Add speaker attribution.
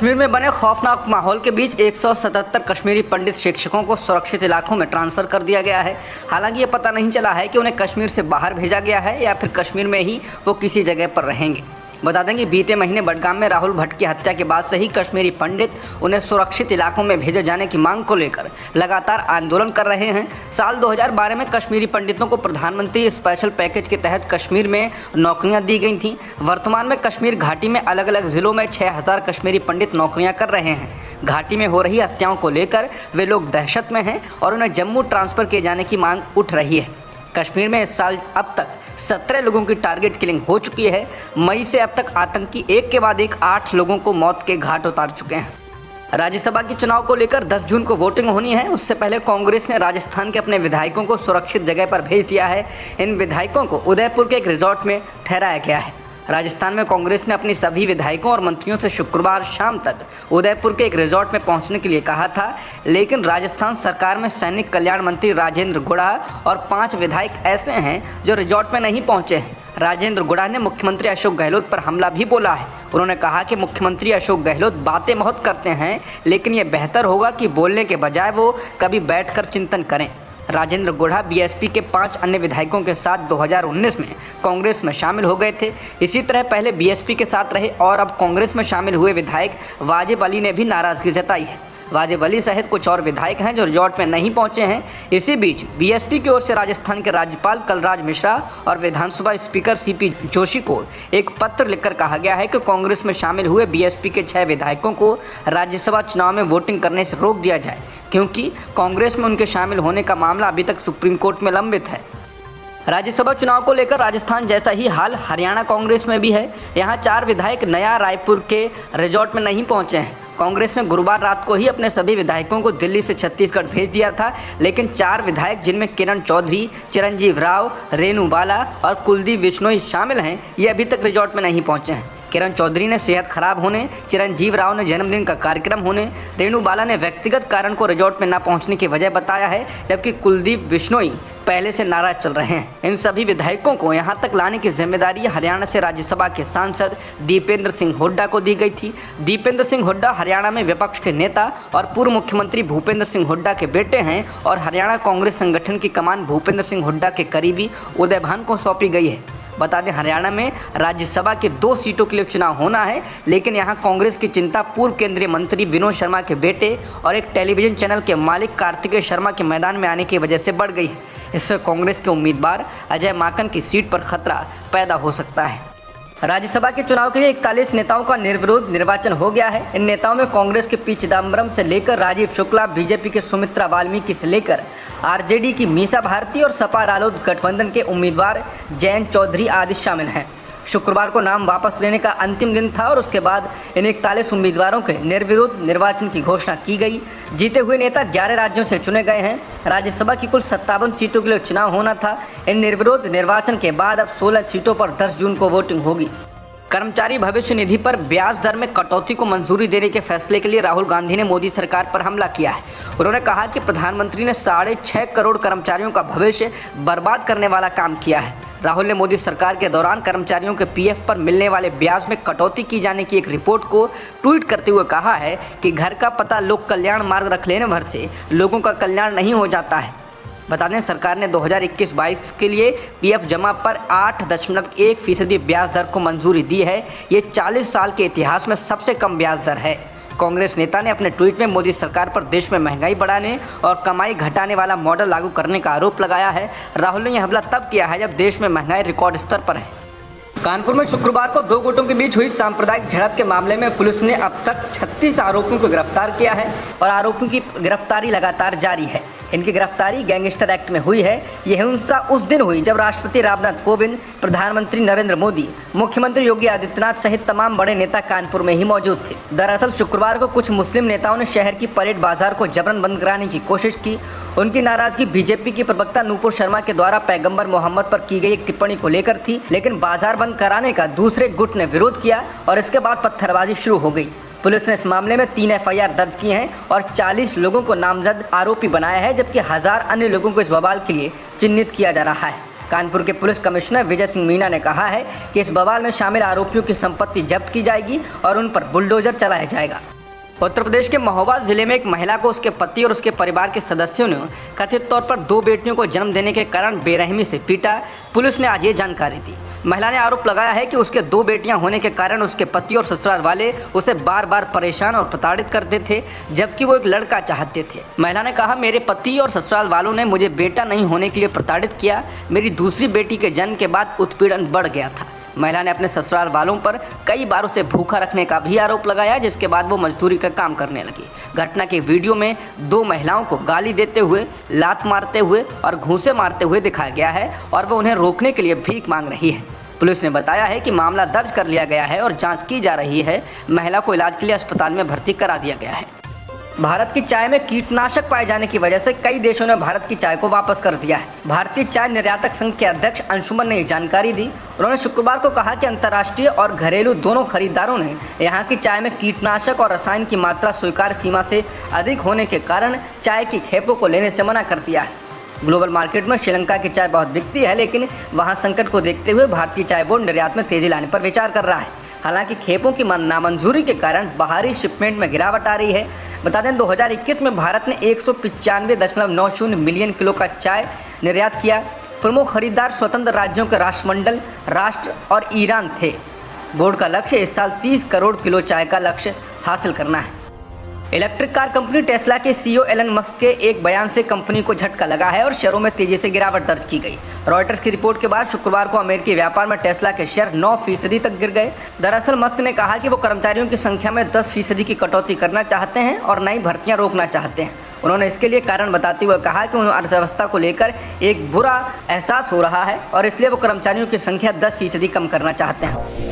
Speaker 1: कश्मीर में बने खौफनाक माहौल के बीच 177 कश्मीरी पंडित शिक्षकों को सुरक्षित इलाकों में ट्रांसफ़र कर दिया गया है। हालांकि ये पता नहीं चला है कि उन्हें कश्मीर से बाहर भेजा गया है या फिर कश्मीर में ही वो किसी जगह पर रहेंगे। बता दें कि बीते महीने बडगाम में राहुल भट्ट की हत्या के बाद से ही कश्मीरी पंडित उन्हें सुरक्षित इलाकों में भेजे जाने की मांग को लेकर लगातार आंदोलन कर रहे हैं। साल 2012 में कश्मीरी पंडितों को प्रधानमंत्री स्पेशल पैकेज के तहत कश्मीर में नौकरियां दी गई थीं। वर्तमान में कश्मीर घाटी में अलग अलग ज़िलों में 6000 कश्मीरी पंडित नौकरियां कर रहे हैं। घाटी में हो रही हत्याओं को लेकर वे लोग दहशत में हैं और उन्हें जम्मू ट्रांसफ़र किए जाने की मांग उठ रही है। कश्मीर में इस साल अब तक 17 लोगों की टारगेट किलिंग हो चुकी है। मई से अब तक आतंकी एक के बाद एक 8 लोगों को मौत के घाट उतार चुके हैं। राज्यसभा के चुनाव को लेकर 10 जून को वोटिंग होनी है। उससे पहले कांग्रेस ने राजस्थान के अपने विधायकों को सुरक्षित जगह पर भेज दिया है। इन विधायकों को उदयपुर के एक रिजॉर्ट में ठहराया गया है। राजस्थान में कांग्रेस ने अपनी सभी विधायकों और मंत्रियों से शुक्रवार शाम तक उदयपुर के एक रिजॉर्ट में पहुंचने के लिए कहा था, लेकिन राजस्थान सरकार में सैनिक कल्याण मंत्री राजेंद्र गुड़ा और 5 विधायक ऐसे हैं जो रिजॉर्ट में नहीं पहुंचे हैं। राजेंद्र गुड़ा ने मुख्यमंत्री अशोक गहलोत पर हमला भी बोला है। उन्होंने कहा कि मुख्यमंत्री अशोक गहलोत बातें बहुत करते हैं, लेकिन ये बेहतर होगा कि बोलने के बजाय वो कभी बैठकर चिंतन करें। राजेंद्र गुड़ा बीएसपी के 5 अन्य विधायकों के साथ 2019 में कांग्रेस में शामिल हो गए थे। इसी तरह पहले बीएसपी के साथ रहे और अब कांग्रेस में शामिल हुए विधायक वाजिब अली ने भी नाराज़गी जताई है। वाजिब अली सहित कुछ और विधायक हैं जो रिजॉर्ट में नहीं पहुंचे हैं। इसी बीच बीएसपी की ओर से राजस्थान के राज्यपाल कलराज मिश्रा और विधानसभा स्पीकर सीपी जोशी को एक पत्र लिखकर कहा गया है कि कांग्रेस में शामिल हुए बीएसपी के 6 विधायकों को राज्यसभा चुनाव में वोटिंग करने से रोक दिया जाए, क्योंकि कांग्रेस में उनके शामिल होने का मामला अभी तक सुप्रीम कोर्ट में लंबित है। राज्यसभा चुनाव को लेकर राजस्थान जैसा ही हाल हरियाणा कांग्रेस में भी है। यहाँ 4 विधायक नया रायपुर के रिजॉर्ट में नहीं पहुँचे हैं। कांग्रेस ने गुरुवार रात को ही अपने सभी विधायकों को दिल्ली से छत्तीसगढ़ भेज दिया था, लेकिन 4 विधायक जिनमें किरण चौधरी, चिरंजीव राव, रेणु बाला और कुलदीप बिश्नोई शामिल हैं, ये अभी तक रिजॉर्ट में नहीं पहुंचे हैं। किरण चौधरी ने सेहत खराब होने, चिरंजीव राव ने जन्मदिन का कार्यक्रम होने, रेणु बाला ने व्यक्तिगत कारण को रिजॉर्ट में न पहुंचने की वजह बताया है, जबकि कुलदीप बिश्नोई पहले से नाराज चल रहे हैं। इन सभी विधायकों को यहां तक लाने की जिम्मेदारी हरियाणा से राज्यसभा के सांसद दीपेंद्र सिंह हुड्डा को दी गई थी। दीपेंद्र सिंह हुड्डा हरियाणा में विपक्ष के नेता और पूर्व मुख्यमंत्री भूपेंद्र सिंह हुड्डा के बेटे हैं और हरियाणा कांग्रेस संगठन की कमान भूपेंद्र सिंह हुड्डा के करीबी उदय भान को सौंपी गई है। बता दें, हरियाणा में राज्यसभा की 2 सीटों के लिए चुनाव होना है, लेकिन यहां कांग्रेस की चिंता पूर्व केंद्रीय मंत्री विनोद शर्मा के बेटे और एक टेलीविजन चैनल के मालिक कार्तिकेय शर्मा के मैदान में आने की वजह से बढ़ गई है। इससे कांग्रेस के उम्मीदवार अजय माकन की सीट पर खतरा पैदा हो सकता है। राज्यसभा के चुनाव के लिए 41 नेताओं का निर्विरोध निर्वाचन हो गया है। इन नेताओं में कांग्रेस के पी चिदम्बरम से लेकर राजीव शुक्ला, बीजेपी के सुमित्रा वाल्मीकि से लेकर आरजेडी की मीसा भारती और सपा रालोद गठबंधन के उम्मीदवार जयंत चौधरी आदि शामिल हैं। शुक्रवार को नाम वापस लेने का अंतिम दिन था और उसके बाद इन 41 उम्मीदवारों के निर्विरोध निर्वाचन की घोषणा की गई। जीते हुए नेता 11 राज्यों से चुने गए हैं। राज्यसभा की कुल 57 सीटों के लिए चुनाव होना था। इन निर्विरोध निर्वाचन के बाद अब 16 सीटों पर 10 जून को वोटिंग होगी। कर्मचारी भविष्य निधि पर ब्याज दर में कटौती को मंजूरी देने के फैसले के लिए राहुल गांधी ने मोदी सरकार पर हमला किया है। उन्होंने कहा कि प्रधानमंत्री ने 6.5 करोड़ कर्मचारियों का भविष्य बर्बाद करने वाला काम किया है। राहुल ने मोदी सरकार के दौरान कर्मचारियों के पीएफ पर मिलने वाले ब्याज में कटौती की जाने की एक रिपोर्ट को ट्वीट करते हुए कहा है कि घर का पता लोक कल्याण मार्ग रख लेने भर से लोगों का कल्याण नहीं हो जाता है। बता दें, सरकार ने 2021-22 के लिए पीएफ जमा पर 8.1% ब्याज दर को मंजूरी दी है। ये 40 साल के इतिहास में सबसे कम ब्याज दर है। कांग्रेस नेता ने अपने ट्वीट में मोदी सरकार पर देश में महंगाई बढ़ाने और कमाई घटाने वाला मॉडल लागू करने का आरोप लगाया है। राहुल ने यह हमला तब किया है जब देश में महंगाई रिकॉर्ड स्तर पर है। कानपुर में शुक्रवार को 2 गुटों के बीच हुई सांप्रदायिक झड़प के मामले में पुलिस ने अब तक 36 आरोपियों को गिरफ्तार किया है और आरोपियों की गिरफ्तारी लगातार जारी है। इनकी गिरफ्तारी गैंगस्टर एक्ट में हुई है। यह हिंसा उस दिन हुई जब राष्ट्रपति रामनाथ कोविंद, प्रधानमंत्री नरेंद्र मोदी, मुख्यमंत्री योगी आदित्यनाथ सहित तमाम बड़े नेता कानपुर में ही मौजूद थे। दरअसल शुक्रवार को कुछ मुस्लिम नेताओं ने शहर की परेड बाजार को जबरन बंद कराने की कोशिश की। उनकी नाराजगी बीजेपी की प्रवक्ता नूपुर शर्मा के द्वारा पैगंबर मोहम्मद पर की गई एक टिप्पणी को लेकर थी, लेकिन बाजार बंद कराने का दूसरे गुट ने विरोध किया और इसके बाद पत्थरबाजी शुरू हो गई। पुलिस ने इस मामले में 3 एफआईआर दर्ज की हैं और 40 लोगों को नामजद आरोपी बनाया है, जबकि 1000 अन्य लोगों को इस बवाल के लिए चिन्हित किया जा रहा है। कानपुर के पुलिस कमिश्नर विजय सिंह मीना ने कहा है कि इस बवाल में शामिल आरोपियों की संपत्ति जब्त की जाएगी और उन पर बुलडोजर चलाया जाएगा। उत्तर प्रदेश के महोबा जिले में एक महिला को उसके पति और उसके परिवार के सदस्यों ने कथित तौर पर 2 बेटियों को जन्म देने के कारण बेरहमी से पीटा। पुलिस ने आज ये जानकारी दी। महिला ने आरोप लगाया है कि उसके 2 बेटियां होने के कारण उसके पति और ससुराल वाले उसे बार बार परेशान और प्रताड़ित करते थे, जबकि वो एक लड़का चाहते थे। महिला ने कहा, मेरे पति और ससुराल वालों ने मुझे बेटा नहीं होने के लिए प्रताड़ित किया। मेरी दूसरी बेटी के जन्म के बाद उत्पीड़न बढ़ गया था। महिला ने अपने ससुराल वालों पर कई बार उसे भूखा रखने का भी आरोप लगाया, जिसके बाद वो मजदूरी का काम करने लगी। घटना के वीडियो में 2 महिलाओं को गाली देते हुए, लात मारते हुए और घूंसे मारते हुए दिखाया गया है और वो उन्हें रोकने के लिए भीख मांग रही है। पुलिस ने बताया है कि मामला दर्ज कर लिया गया है और जांच की जा रही है। महिला को इलाज के लिए अस्पताल में भर्ती करा दिया गया है। भारत की चाय में कीटनाशक पाए जाने की वजह से कई देशों ने भारत की चाय को वापस कर दिया है। भारतीय चाय निर्यातक संघ के अध्यक्ष अंशुमन ने ये जानकारी दी। उन्होंने शुक्रवार को कहा कि अंतर्राष्ट्रीय और घरेलू दोनों खरीदारों ने यहां की चाय में कीटनाशक और रसायन की मात्रा स्वीकार्य सीमा से अधिक होने के कारण चाय की खेपों को लेने से मना कर दिया है। ग्लोबल मार्केट में श्रीलंका की चाय बहुत बिकती है, लेकिन वहां संकट को देखते हुए भारतीय चाय बोर्ड निर्यात में तेजी लाने पर विचार कर रहा है। हालांकि खेपों की नामंजूरी के कारण बाहरी शिपमेंट में गिरावट आ रही है। बता दें, 2021 में भारत ने 195.90 मिलियन किलो का चाय निर्यात किया। प्रमुख खरीदार स्वतंत्र राज्यों के राष्ट्रमंडल, राष्ट्र और ईरान थे। बोर्ड का लक्ष्य इस साल 30 करोड़ किलो चाय का लक्ष्य हासिल करना है। इलेक्ट्रिक कार कंपनी टेस्ला के सीईओ एलन मस्क के एक बयान से कंपनी को झटका लगा है और शेयरों में तेजी से गिरावट दर्ज की गई। रॉयटर्स की रिपोर्ट के बाद शुक्रवार को अमेरिकी व्यापार में टेस्ला के शेयर 9% तक गिर गए। दरअसल मस्क ने कहा कि वो कर्मचारियों की संख्या में 10% की कटौती करना चाहते हैं और नई भर्तियां रोकना चाहते हैं। उन्होंने इसके लिए कारण बताते हुए कहा कि उन्हें अर्थव्यवस्था को लेकर एक बुरा एहसास हो रहा है और इसलिए वो कर्मचारियों की संख्या 10% कम करना चाहते हैं।